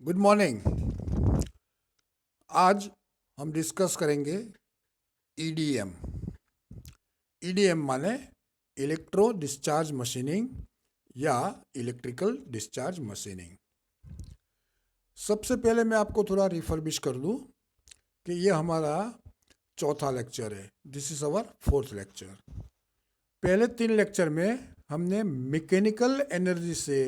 Good morning. आज हम discuss करेंगे ईडीएम। ईडीएम माने इलेक्ट्रो डिस्चार्ज मशीनिंग या इलेक्ट्रिकल डिस्चार्ज मशीनिंग। सबसे पहले मैं आपको थोड़ा रिफर्बिश कर दूं कि ये हमारा चौथा लेक्चर है। This is our fourth lecture. पहले 3 लेक्चर में हमने मैकेनिकल एनर्जी से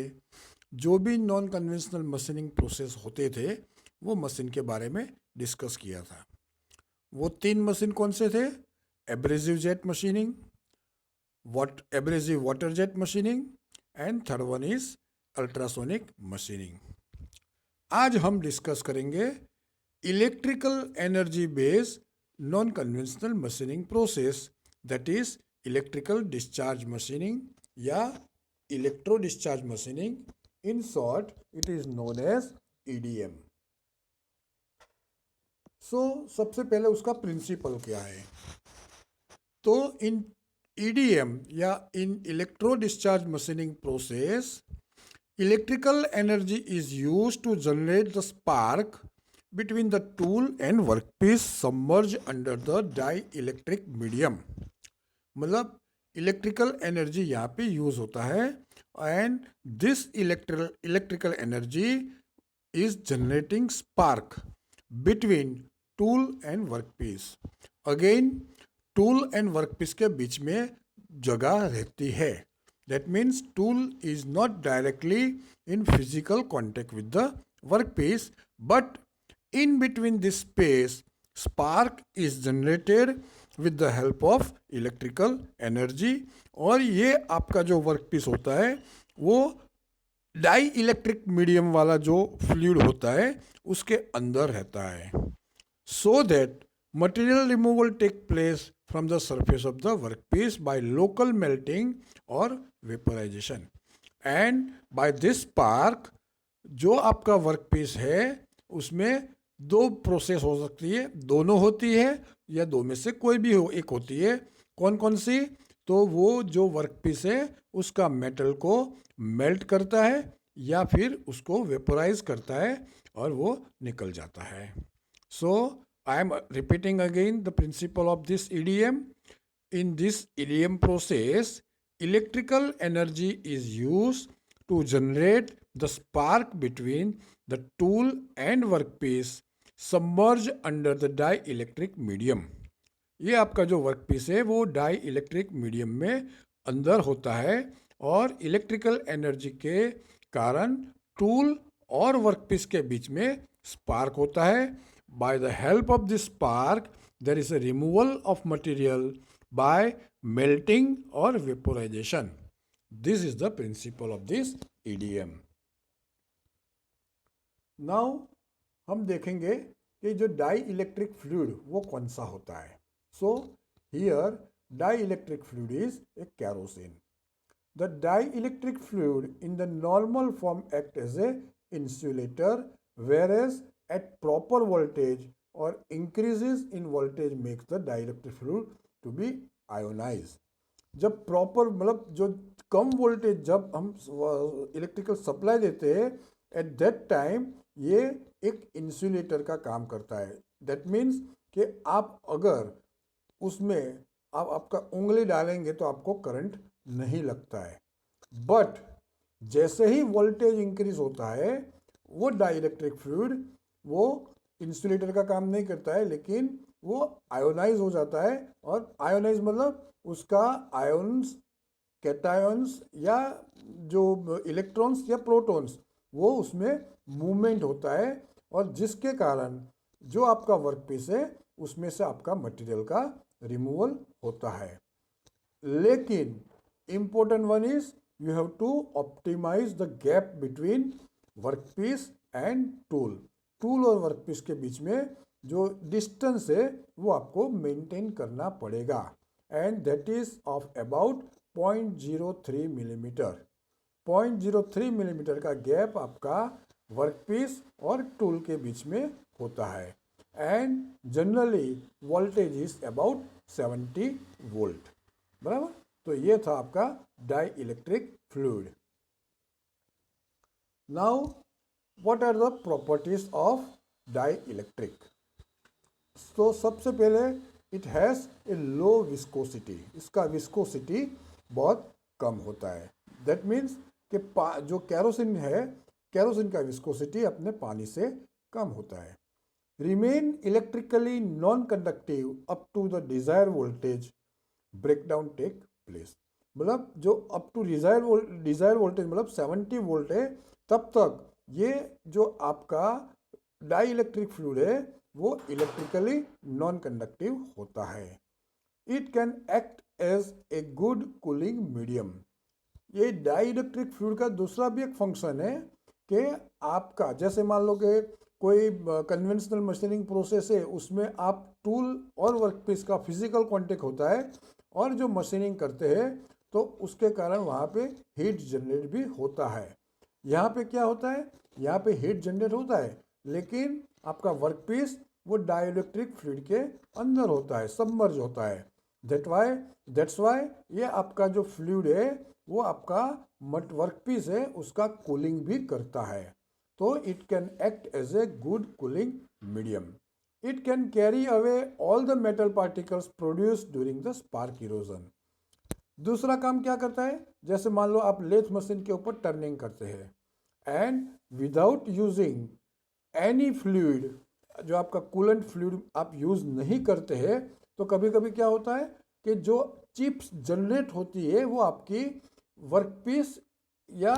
जो भी नॉन कन्वेंशनल मशीनिंग प्रोसेस होते थे वो मशीन के बारे में डिस्कस किया था। वो 3 मशीन कौन से थे? Abrasive jet machining, abrasive water jet machining and third one is ultrasonic machining. आज हम डिस्कस करेंगे electrical energy based non conventional machining process, that is electrical discharge machining या electro discharge machining. In short it is known as EDM. सबसे पहले उसका principal क्या है? तो इन ईडीएम या in electro discharge machining process, electrical energy is used to generate the spark between the tool and workpiece submerged under the dielectric medium। मतलब electrical energy यहाँ पे यूज होता है and this electrical energy is generating spark between tool and workpiece. Again tool and workpiece के बीच में जगह रहती है। That means tool is not directly in physical contact with the workpiece, but in between this space spark is generated with the help of electrical energy। और ये आपका जो वर्कपीस होता है वो डाई इलेक्ट्रिक मीडियम वाला जो फ्लूइड होता है उसके अंदर रहता है, so that material removal take place from the surface of the workpiece by local melting or vaporization। and by this spark जो आपका वर्कपीस है उसमें 2 प्रोसेस हो सकती है, दोनों होती है या दो में से कोई भी एक होती है। कौन कौन सी? तो वो जो वर्कपीस है उसका मेटल को मेल्ट करता है या फिर उसको वेपोराइज करता है और वो निकल जाता है। So I am repeating again the principle of this EDM. In this EDM process electrical energy is used to generate the spark between the tool and workpiece submerged under the dielectric medium। ये आपका जो workpiece है वो die electric medium में अंदर होता है और इलेक्ट्रिकल एनर्जी के कारण टूल और वर्कपीस के बीच में स्पार्क होता है। By the help of this spark there is a removal of material by melting और vaporisation. This is the principle of this EDM. Now हम देखेंगे कि जो डाई इलेक्ट्रिक फ्लूइड वो कौन सा होता है। So here dielectric fluid is a kerosene. The dielectric fluid in the normal form act as a insulator, whereas at proper voltage or increases in voltage makes the dielectric fluid to be ionized। जब proper मतलब जो कम voltage जब हम electrical supply देते हैं at that time ये एक insulator का काम करता है। दैट मीन्स कि आप अगर उसमें आप आपका उंगली डालेंगे तो आपको करंट नहीं लगता है, बट जैसे ही वोल्टेज इंक्रीज होता है वो डाइलेक्ट्रिक फ्लूइड वो इंसुलेटर का काम नहीं करता है, लेकिन वो आयोनाइज हो जाता है। और आयोनाइज मतलब उसका आयन्स, कैटायंस या जो इलेक्ट्रॉन्स या प्रोटॉन्स वो उसमें मूवमेंट होता है और जिसके कारण जो आपका वर्कपीस है उसमें से आपका मटेरियल का रिमूवल होता है। लेकिन important one is you have to optimise the gap between workpiece and tool. Tool और वर्कपीस के बीच में जो डिस्टेंस है वो आपको मेंटेन करना पड़ेगा and that is of about 0.03 millimetre. 0.03 millimetre का गैप आपका वर्कपीस और टूल के बीच में होता है and generally voltage is about 70 volt. बराबर। तो ये था आपका dielectric fluid. Now what are the properties of dielectric? तो सबसे पहले it has a low viscosity, इसका विस्कोसिटी बहुत कम होता है। दैट मीन्स कि जो कैरोसिन है, कैरोसिन का विस्कोसिटी अपने पानी से कम होता है। Remain electrically non conductive up to the desire voltage breakdown take place. मतलब जो अप टू डिजायर वोल्टेज मतलब 70 वोल्ट है, तब तक ये जो आपका डाई इलेक्ट्रिक फ्लूइड है वो इलेक्ट्रिकली नॉन कंडक्टिव होता है। It can act as a good cooling medium. ये डाई इलेक्ट्रिक फ्लूइड का दूसरा भी एक फंक्शन है कि आपका जैसे मान लो कि कोई कन्वेंशनल मशीनिंग प्रोसेस है, उसमें आप टूल और वर्कपीस का फिजिकल कांटेक्ट होता है और जो मशीनिंग करते हैं तो उसके कारण वहाँ पे हीट जनरेट भी होता है। यहाँ पे क्या होता है, यहाँ पे हीट जनरेट होता है लेकिन आपका वर्कपीस वो डाइइलेक्ट्रिक फ्लूइड के अंदर होता है, सबमर्ज होता है। दैट्स वाई ये आपका जो फ्लूइड है वो आपका वर्कपीस है उसका कूलिंग भी करता है। तो it can act as a good cooling medium. It can carry away all the metal particles produced during the spark erosion. दूसरा काम क्या करता है, जैसे मान लो आप लेथ मशीन के ऊपर टर्निंग करते हैं and without using any fluid, जो आपका कूलेंट फ्लूइड आप यूज नहीं करते हैं, तो कभी कभी क्या होता है कि जो चिप्स जनरेट होती है वो आपकी वर्कपीस या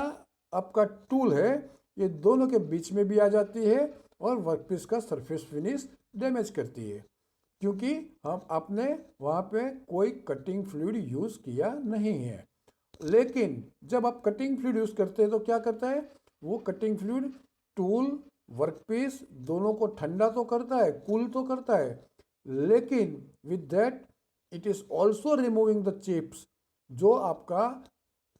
आपका टूल है, ये दोनों के बीच में भी आ जाती है और वर्कपीस का सरफेस फिनिश डैमेज करती है, क्योंकि हम आपने वहाँ पे कोई कटिंग फ्लूइड यूज़ किया नहीं है। लेकिन जब आप कटिंग फ्लूइड यूज़ करते हैं तो क्या करता है, वो कटिंग फ्लूइड टूल वर्कपीस दोनों को ठंडा तो करता है, कूल तो करता है, लेकिन with that it is also removing the chips. जो आपका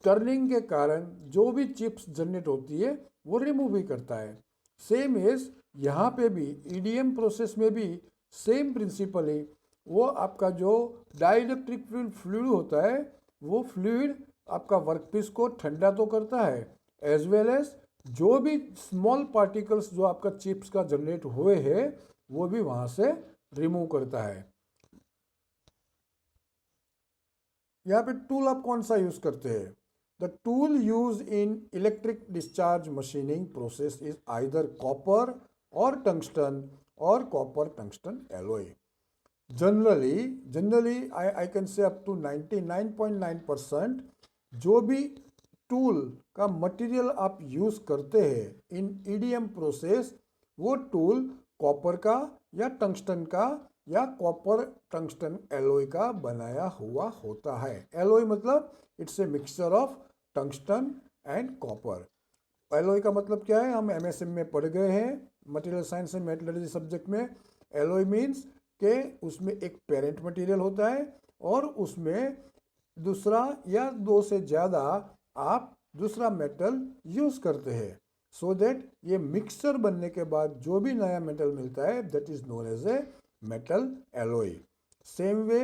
टर्निंग के कारण जो भी चिप्स जनरेट होती है वो रिमूव भी करता है। सेम इज यहाँ पे भी ईडीएम प्रोसेस में भी सेम प्रिंसिपल है। वो आपका जो डाइइलेक्ट्रिक फ्लूइड होता है वो फ्लूइड आपका वर्कपीस को ठंडा तो करता है, एज वेल एज जो भी स्मॉल पार्टिकल्स जो आपका चिप्स का जनरेट हुए हैं वो भी वहाँ से रिमूव करता है। यहाँ पे टूल आप कौन सा यूज करते हैं? The tool use in electric discharge machining process is either copper और टंगस्टन और copper tungsten alloy. Generally I can say up to 99.9% जो भी टूल का मटेरियल आप यूज करते हैं इन ईडीएम प्रोसेस, वो टूल कॉपर का या टंगस्टन का या कॉपर टंगस्टन एलॉय का बनाया हुआ होता है। एलॉय मतलब it's a mixture of tungsten and copper. Alloy का मतलब क्या है, हम एमएसएम में पढ़ गए हैं material science and metallurgy subject में। एलॉय मीन्स कि उसमें एक पेरेंट मटेरियल होता है और उसमें दूसरा या दो से ज़्यादा आप दूसरा मेटल यूज करते हैं, सो दैट ये मिक्सचर बनने के बाद जो भी नया मेटल मिलता है that is known as a metal alloy. Same way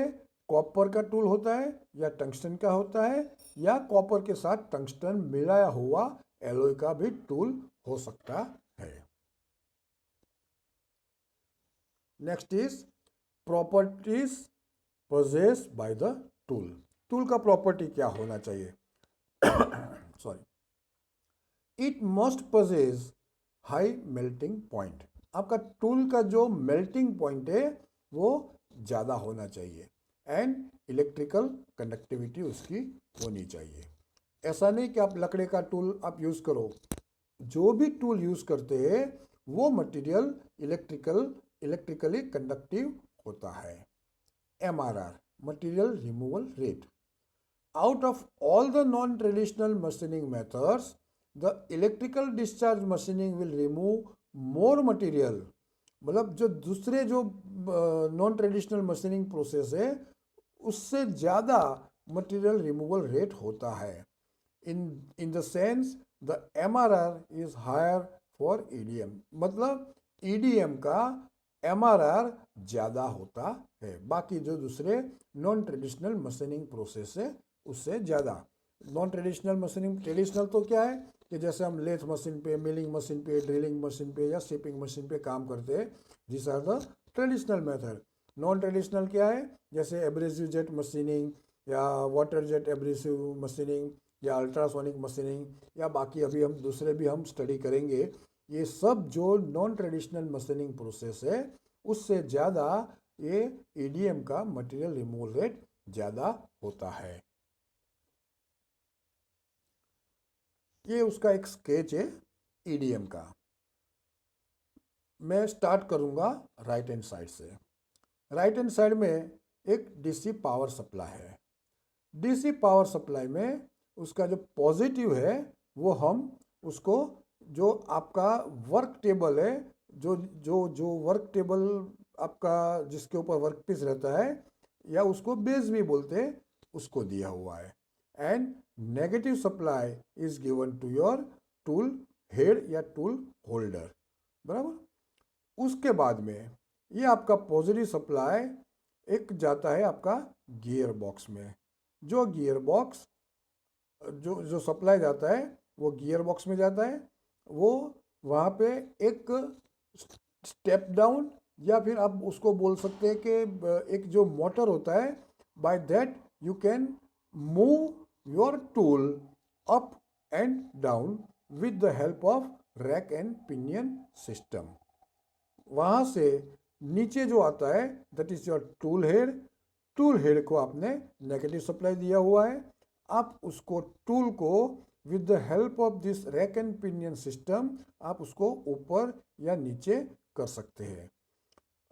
copper का टूल होता है या टंगस्टन का होता है या कॉपर के साथ टंगस्टन मिलाया हुआ एलॉय का भी टूल हो सकता है। Next is properties possessed by the tool. Tool का प्रॉपर्टी क्या होना चाहिए? Sorry, it must possess high melting point. आपका टूल का जो मेल्टिंग पॉइंट है वो ज़्यादा होना चाहिए एंड इलेक्ट्रिकल कंडक्टिविटी उसकी होनी चाहिए। ऐसा नहीं कि आप लकड़े का टूल आप यूज़ करो, जो भी टूल यूज़ करते हैं वो मटेरियल इलेक्ट्रिकली कंडक्टिव होता है। MRR, material removal rate. Out of all the non-traditional machining methods, the electrical discharge machining will remove more material. मतलब जो दूसरे जो नॉन ट्रेडिशनल मशीनिंग प्रोसेस है उससे ज़्यादा मटेरियल रिमूवल रेट होता है। In the sense the MRR is higher for EDM। मतलब EDM का MRR ज़्यादा होता है, बाकी जो दूसरे नॉन ट्रेडिशनल मशीनिंग प्रोसेस है उससे ज़्यादा। नॉन ट्रेडिशनल मशीनिंग, ट्रेडिशनल तो क्या है कि जैसे हम लेथ मशीन पे, मिलिंग मशीन पे, ड्रिलिंग मशीन पे या शिपिंग मशीन पे काम करते हैं, this are the traditional method. Non traditional क्या है? जैसे एब्रेसिव जेट मशीनिंग या वाटर जेट एब्रेसिव मशीनिंग या अल्ट्रासोनिक मशीनिंग या बाकी अभी हम दूसरे भी हम स्टडी करेंगे। ये सब जो नॉन ट्रेडिशनल मशीनिंग प्रोसेस है, उससे ज़्यादा ये ईडीएम का मटेरियल रिमूवल रेट ज़्यादा होता है। ये उसका एक स्केच है ईडीएम का। मैं स्टार्ट करूंगा राइट हैंड साइड से। राइट हैंड साइड में एक डीसी पावर सप्लाई है। डीसी पावर सप्लाई में उसका जो पॉजिटिव है वो हम उसको, जो आपका वर्क टेबल है, जो जो जो वर्क टेबल आपका जिसके ऊपर वर्क पीस रहता है, या उसको बेस भी बोलते हैं, उसको दिया हुआ है। And negative supply is given to your tool head या टूल होल्डर, बराबर। उसके बाद में ये आपका पॉजिटिव सप्लाई एक जाता है आपका गियर बॉक्स में। जो गियर बॉक्स जो जो सप्लाई जाता है वो गियर बॉक्स में जाता है। वो वहाँ पे एक स्टेप डाउन, या फिर आप उसको बोल सकते हैं कि एक जो मोटर होता है, by that you can move your tool up and down with the help of rack and pinion system. वहाँ से नीचे जो आता है that is your tool head. Tool head को आपने नेगेटिव सप्लाई दिया हुआ है। आप उसको टूल को with the help of this rack and pinion system आप उसको ऊपर या नीचे कर सकते हैं।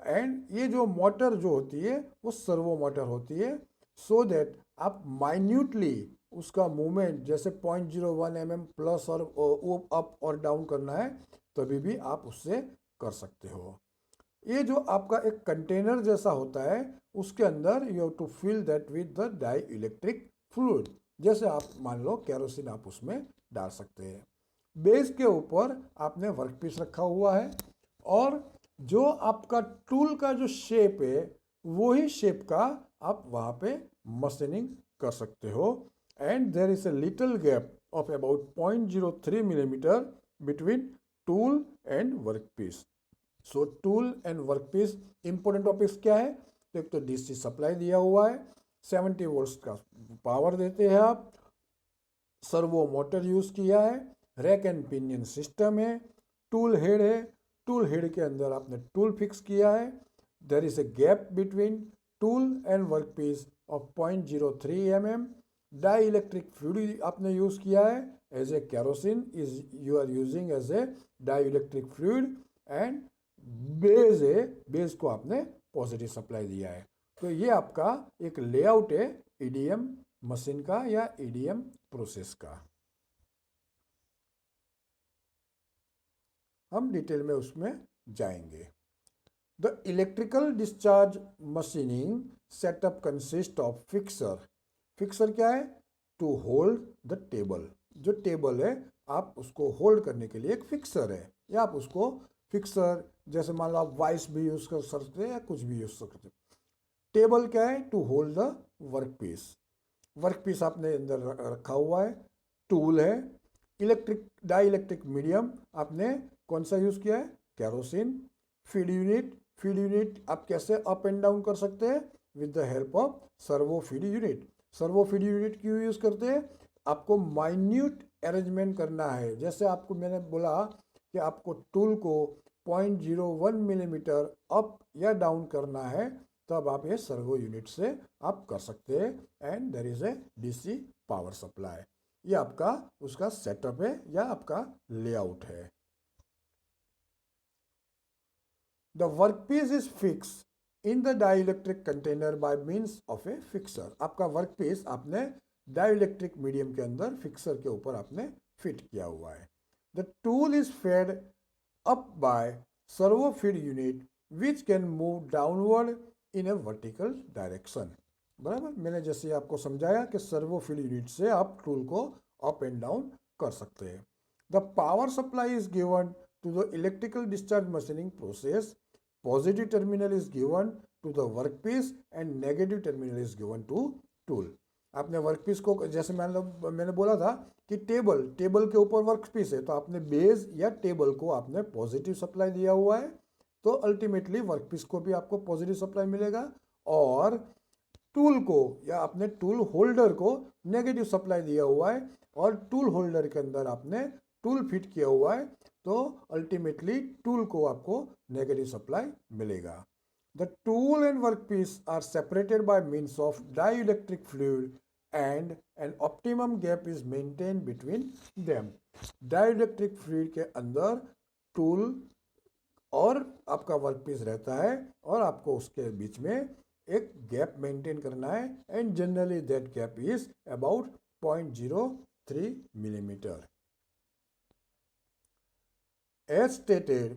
एंड ये जो मोटर जो होती है वो सर्वो मोटर होती है, सो दैट आप माइन्यूटली उसका मूवमेंट, जैसे 0.01 mm प्लस और अप और डाउन करना है, तभी भी आप उससे कर सकते हो। ये जो आपका एक कंटेनर जैसा होता है, उसके अंदर you have to fill that with the dielectric fluid. जैसे आप मान लो केरोसिन आप उसमें डाल सकते हैं। बेस के ऊपर आपने वर्कपीस रखा हुआ है, और जो आपका टूल का जो शेप है वही शेप का आप वहाँ पे मशीनिंग कर सकते हो। And there is a little gap of about 0.03 millimetre between tool and workpiece. So tool and workpiece important topics क्या है? तो एक तो डीसी सप्लाई दिया हुआ है, 70 वोल्ट्स का पावर देते हैं आप, सर्वो मोटर यूज किया है, रैक एंड पिनियन सिस्टम है, टूल हेड है, टूल हेड के अंदर आपने टूल फिक्स किया है। There is a gap between tool and workpiece of 0.03 mm। Dielectric fluid आपने यूज किया है as a kerosene is you are using as a dielectric fluid. And base है, base को आपने positive supply दिया है। तो ये आपका एक लेआउट है ईडीएम मशीन का या ईडीएम प्रोसेस का। हम डिटेल में उसमें जाएंगे। The electrical discharge machining setup consist of fixture. Fixture क्या है? To hold the table. जो टेबल है आप उसको होल्ड करने के लिए एक फिक्सर है, या आप उसको फिक्सर जैसे मान लो आप वाइस भी यूज कर सकते हैं या कुछ भी यूज कर सकते हैं। टेबल क्या है? To hold the workpiece. Workpiece आपने अंदर रखा हुआ है। टूल है। इलेक्ट्रिक डाई इलेक्ट्रिक मीडियम आपने कौन सा यूज किया है? Kerosene. Feed unit, feed unit आप कैसे अप एंड डाउन कर सकते हैं? With the help of servo feed unit. Servo feed unit क्यों यूज करते हैं? आपको माइन्यूट अरेंजमेंट करना है। जैसे आपको मैंने बोला कि आपको टूल को 0.01 मिलीमीटर अप या डाउन करना है, तब आप ये सर्वो यूनिट से आप कर सकते हैं। And there is a DC power supply. ये आपका उसका सेटअप है या आपका लेआउट है। The workpiece is fix in the dielectric container by means of a fixture. आपका वर्कपीस आपने डाइलेक्ट्रिक मीडियम के अंदर फिक्सर के ऊपर आपने फिट किया हुआ है। The tool is fed up by servo feed unit which can move downward in A vertical direction. बराबर, मैंने जैसे आपको समझाया कि सर्वो फीड यूनिट से आप टूल को अप एंड डाउन कर सकते हैं। The power supply is given to the electrical discharge machining process. Positive terminal is given to the workpiece and negative terminal is given to tool. आपने workpiece को, जैसे मैंने बोला था कि टेबल के ऊपर वर्कपीस है, तो आपने बेस या टेबल को आपने पॉजिटिव सप्लाई दिया हुआ है, तो अल्टीमेटली वर्कपीस को भी आपको पॉजिटिव सप्लाई मिलेगा, और टूल को या अपने टूल होल्डर को नेगेटिव सप्लाई दिया हुआ है, और टूल होल्डर के अंदर आपने टूल फिट किया हुआ है, तो अल्टीमेटली टूल को आपको नेगेटिव सप्लाई मिलेगा। The tool and workpiece are separated by means of dielectric fluid and an optimum gap is maintain between them. Dielectric fluid के अंदर टूल और आपका वर्कपीस रहता है, और आपको उसके बीच में एक गैप मेंटेन करना है, and generally that gap is about 0.03 millimeter. As stated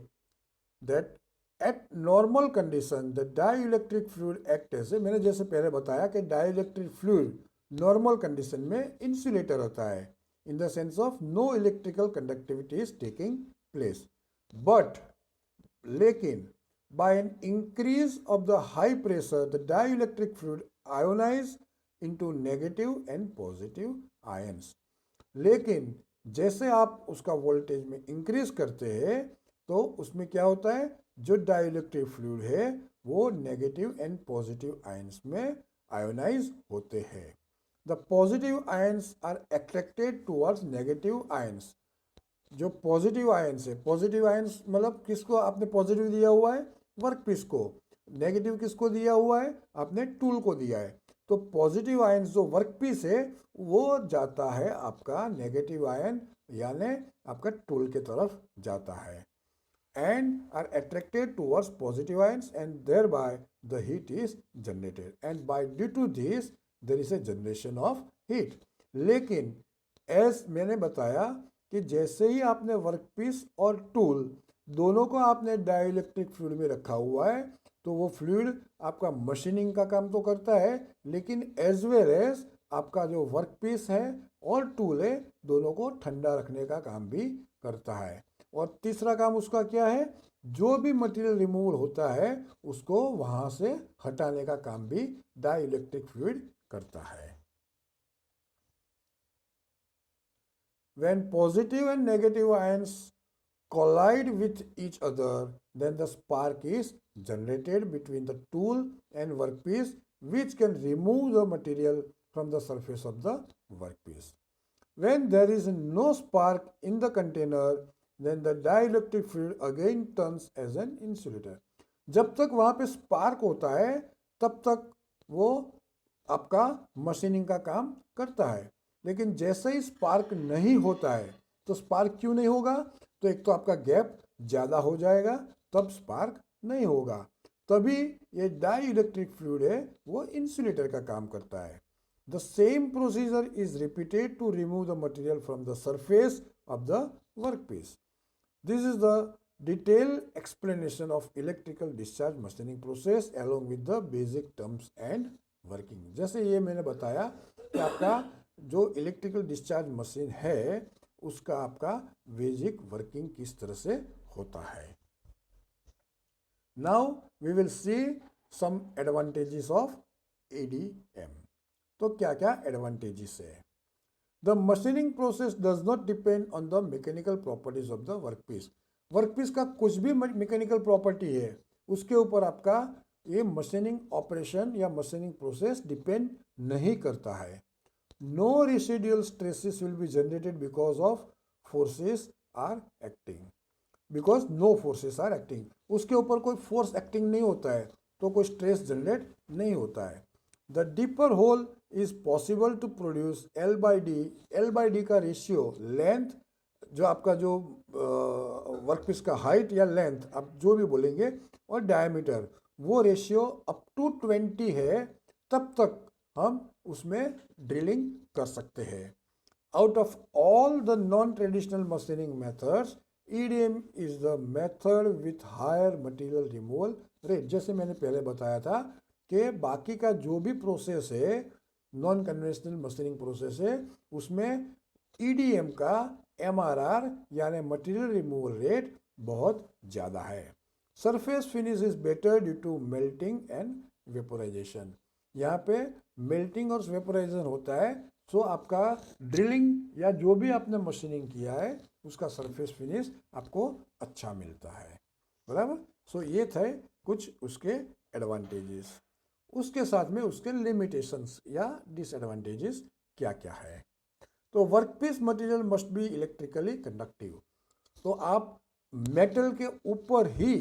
that at normal condition the dielectric fluid act as, मैंने जैसे पहले बताया कि डाइइलेक्ट्रिक फ्लूइड नॉर्मल कंडीशन में इंसुलेटर होता है, in the sense of no electrical conductivity is taking place, but लेकिन by an increase of the high pressure the dielectric fluid ionize into negative and positive ions. लेकिन जैसे आप उसका voltage में increase करते हैं तो उसमें क्या होता है, जो डाइइलेक्ट्रिक फ्लूइड है वो नेगेटिव एंड पॉजिटिव आयंस में आयोनाइज होते हैं। The positive ions are attracted towards negative ions. जो पॉजिटिव आयंस है, पॉजिटिव आयंस मतलब किसको आपने पॉजिटिव दिया हुआ है, वर्कपीस को, नेगेटिव किसको दिया हुआ है, आपने टूल को दिया है, तो पॉजिटिव आयंस जो वर्कपीस है वो जाता है आपका नेगेटिव आयन यानी आपका टूल के तरफ जाता है, and are attracted towards positive ions and thereby the heat is generated, and by due to this there is a generation of heat. लेकिन एज मैंने बताया कि जैसे ही आपने वर्कपीस और टूल दोनों को आपने डाइइलेक्ट्रिक फ्लूइड में रखा हुआ है, तो वो फ्लूइड आपका मशीनिंग का काम तो करता है, लेकिन एज वेल एज आपका जो वर्कपीस है और टूल है दोनों को ठंडा रखने का काम भी करता है। और तीसरा काम उसका क्या है, जो भी मटेरियल रिमूवल होता है उसको वहां से हटाने का काम भी डाइइलेक्ट्रिक फ्लूइड करता है। When positive and negative ions collide with each other, then the spark is generated between the tool and workpiece, which can remove the material from the surface of the workpiece. When there is no spark in the container, then the dielectric fluid again turns as an insulator. जब तक वहाँ पे spark होता है तब तक वो आपका मशीनिंग का काम करता है, लेकिन जैसे ही स्पार्क नहीं होता है, तो स्पार्क क्यों नहीं होगा, तो एक तो आपका गैप ज़्यादा हो जाएगा, तब स्पार्क नहीं होगा, तभी ये डाइइलेक्ट्रिक फ्लूइड है वो इंसुलेटर का काम करता है। The same procedure is repeated to remove the material from the surface of the workpiece. This is the detailed explanation of electrical discharge machining process along with the basic terms and working. जैसे ये मैंने बताया कि आपका जो electrical discharge machine है उसका आपका बेसिक वर्किंग किस तरह से होता है। Now we will see some advantages of EDM. तो क्या क्या एडवांटेजेस है। The machining process does not depend on the mechanical properties of the workpiece. Workpiece का कुछ भी मैकेनिकल प्रॉपर्टी है उसके ऊपर आपका ये मशीनिंग ऑपरेशन या मशीनिंग प्रोसेस डिपेंड नहीं करता है। No residual stresses will be generated because of forces are acting. Because no forces are acting. उसके ऊपर कोई फोर्स एक्टिंग नहीं होता है तो कोई स्ट्रेस जनरेट नहीं होता है। The deeper hole is possible to produce L by D. L by D का रेशियो लेंथ, जो आपका जो वर्कपीस का हाइट या लेंथ आप जो भी बोलेंगे, और डायमीटर, वो रेशियो अप टू 20 है, तब तक हम उसमें ड्रिलिंग कर सकते हैं। Out of all the non traditional machining methods, EDM is the method with higher material removal rate. जैसे मैंने पहले बताया था कि बाकी का जो भी प्रोसेस है, नॉन कन्वेंशनल मशीनिंग प्रोसेस है, उसमें ईडीएम का एमआरआर यानी मटेरियल रिमूवल रेट बहुत ज़्यादा है। Surface finish is better due to melting and vaporisation. यहाँ पे मेल्टिंग और वेपोराइजेशन होता है, सो आपका ड्रिलिंग या जो भी आपने मशीनिंग किया है उसका सरफेस फिनिश आपको अच्छा मिलता है, बराबर। सो ये थे कुछ उसके एडवांटेजेस। उसके साथ में उसके लिमिटेशंस या डिसएडवांटेजेस क्या क्या है। तो workpiece material must be electrically conductive. तो आप मेटल के ऊपर ही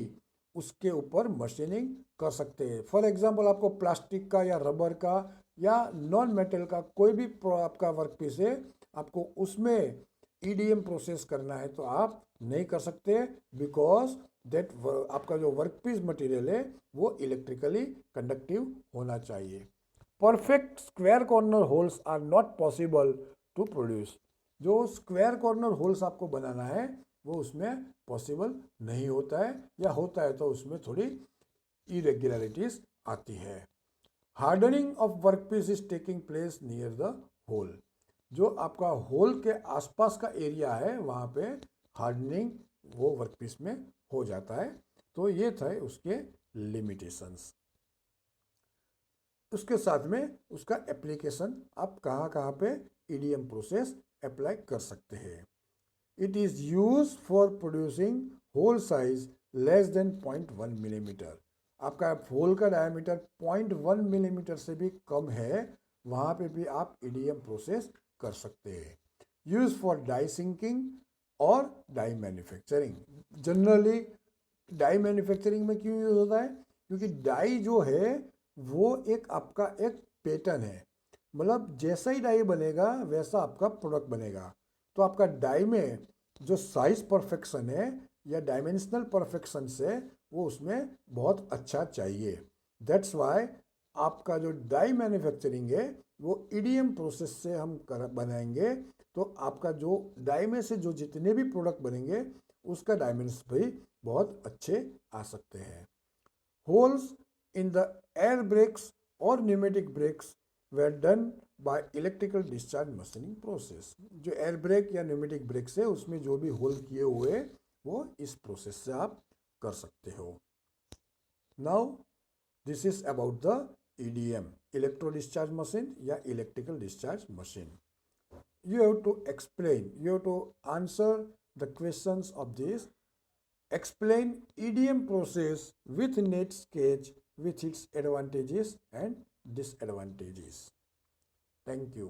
उसके ऊपर मशीनिंग कर सकते हैं। फॉर एग्जांपल आपको प्लास्टिक का या रबर का या नॉन मेटल का कोई भी आपका वर्कपीस है, आपको उसमें ईडीएम प्रोसेस करना है तो आप नहीं कर सकते, बिकॉज दैट आपका जो वर्कपीस मटेरियल है वो इलेक्ट्रिकली कंडक्टिव होना चाहिए। Perfect square corner holes are not possible to produce. जो स्क्वायर कॉर्नर होल्स आपको बनाना है वो उसमें पॉसिबल नहीं होता है, या होता है तो उसमें थोड़ी इरेग्युलरिटीज आती है। Hardening of workpiece is taking place near the hole. जो आपका होल के आसपास का एरिया है वहाँ पे हार्डनिंग वो वर्कपीस में हो जाता है। तो ये थे उसके लिमिटेशंस। उसके साथ में उसका एप्लीकेशन आप कहाँ कहाँ पे ईडीएम प्रोसेस अप्लाई कर सकते हैं। It is use for producing hole size less than 0.1 millimetre. आपका होल का डायमीटर 0.1 मिलीमीटर से भी कम है, वहाँ पे भी आप ईडीएम प्रोसेस कर सकते हैं। यूज फॉर डाई सिंकिंग और die manufacturing. Generally die manufacturing में क्यों यूज होता है, क्योंकि डाई जो है वो एक आपका एक पैटर्न है, मतलब जैसा ही डाई बनेगा वैसा आपका प्रोडक्ट बनेगा। तो आपका डाई में जो साइज परफेक्शन है या डायमेंशनल परफेक्शन है वो उसमें बहुत अच्छा चाहिए। दैट्स वाई आपका जो डाई मैन्युफैक्चरिंग है वो ईडीएम प्रोसेस से हम बनाएंगे, तो आपका जो डाई में से जो जितने भी प्रोडक्ट बनेंगे उसका डायमेंशन भी बहुत अच्छे आ सकते हैं। Holes in the air brakes और pneumatic brakes were done by electrical discharge machining process. जो एयर ब्रेक या न्यूमेटिक ब्रेक्स है उसमें जो भी होल किए हुए वो इस प्रोसेस से आप कर सकते हो। Now this is about the EDM, electro discharge machine या electrical discharge machine. You have to explain, you have to answer the questions of this. Explain EDM process with net sketch with its advantages and disadvantages. Thank you.